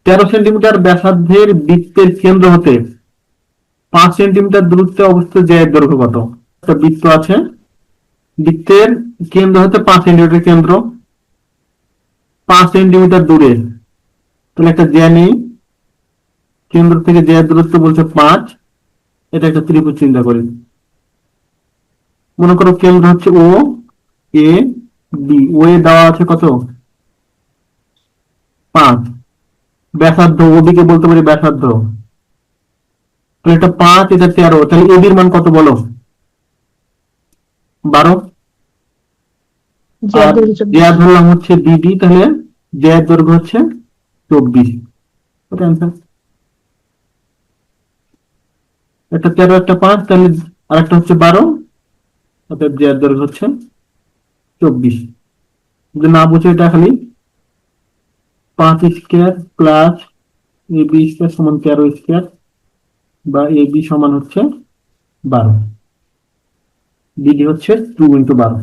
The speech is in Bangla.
13 সেন্টিমিটার ব্যাসার্ধের বৃত্তের কেন্দ্র হতে 5 সেন্টিমিটার দূরত্বে অবস্থিত জ্যায়ের দৈর্ঘ্য কত? একটা বৃত্ত আছে, বৃত্তের কেন্দ্র হতে 5 সেন্টিমিটার কেন্দ্র, 5 সেন্টিমিটার দূরে, তাহলে একটা জ্যা নেই, কেন্দ্র থেকে জ্যায়ের দূরত্ব বলছে 5। এটা একটা ত্রিভুজ চিন্তা করি। মনে করো কেন্দ্র হচ্ছে ও, এ, বি। ও এ দেওয়া আছে কত? 5। ব্যাসার্ধ ওবি কে বলতে পারি ব্যাসার্ধ, তাহলে এটা 5, এটা 13, তাহলে এবির মান কত বলো? 12। আর জ্যা ধরলাম হচ্ছে বিডি, তাহলে জ্যায়ের দৈর্ঘ্য হচ্ছে 24। ওটা অ্যান্সার। একটা 13, একটা 5, তাহলে আরেকটা হচ্ছে 12, অর্থাৎ জ্যায়ের দৈর্ঘ্য হচ্ছে 24। যদি না বুঝে এটা খালি 5 square plus A B square সমান 13 স্কোয়ার, বা এ বি সমান হচ্ছে 12, বিডি হচ্ছে 2 × 12।